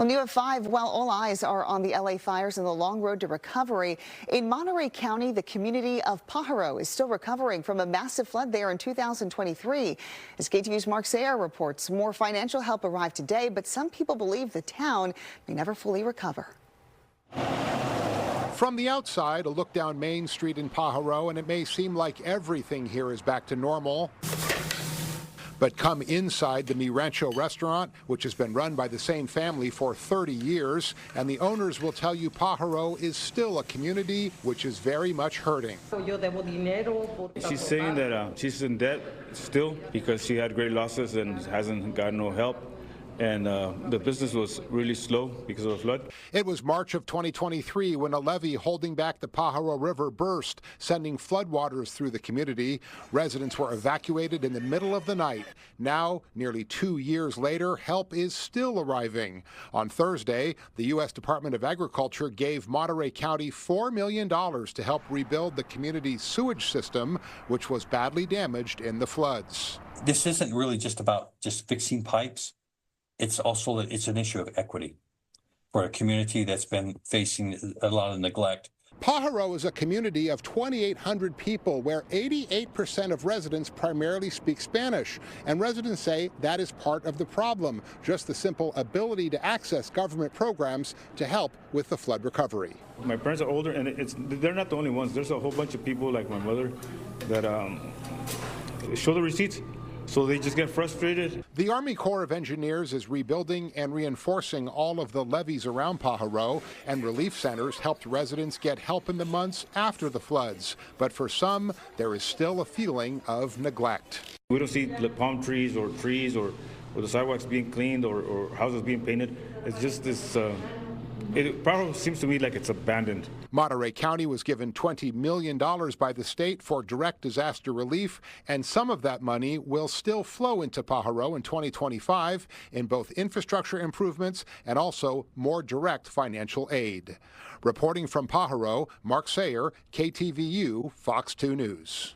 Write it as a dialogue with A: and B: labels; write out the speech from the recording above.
A: Well, new at 5, while all eyes are on the LA fires and the long road to recovery, in Monterey County, the community of Pajaro is still recovering from a massive flood there in 2023. As KTVU's Mark Sayer reports, more financial help arrived today, but some people believe the town may never fully recover.
B: From the outside, a look down Main Street in Pajaro, and it may seem like everything here is back to normal. But come inside the Mi Rancho restaurant, which has been run by the same family for 30 years, and the owners will tell you Pajaro is still a community which is very much hurting.
C: She's saying that she's in debt still because she had great losses and hasn't gotten no help. And the business was really slow because of the flood.
B: It was March of 2023 when a levee holding back the Pajaro River burst, sending floodwaters through the community. Residents were evacuated in the middle of the night. Now, nearly 2 years later, help is still arriving. On Thursday, the U.S. Department of Agriculture gave Monterey County $4 million to help rebuild the community's sewage system, which was badly damaged in the floods.
D: This isn't really just about fixing pipes. It's an issue of equity for a community that's been facing a lot of neglect.
B: Pajaro is a community of 2,800 people where 88% of residents primarily speak Spanish. And residents say that is part of the problem, just the simple ability to access government programs to help with the flood recovery.
C: My parents are older, and they're not the only ones. There's a whole bunch of people like my mother that show the receipts. So they just get frustrated.
B: The Army Corps of Engineers is rebuilding and reinforcing all of the levees around Pajaro, and relief centers helped residents get help in the months after the floods. But for some, there is still a feeling of neglect.
C: We don't see palm trees or the sidewalks being cleaned or houses being painted. It's just this, it probably seems to me like it's abandoned.
B: Monterey County was given $20 million by the state for direct disaster relief, and some of that money will still flow into Pajaro in 2025 in both infrastructure improvements and also more direct financial aid. Reporting from Pajaro, Mark Sayer, KTVU, Fox 2 News.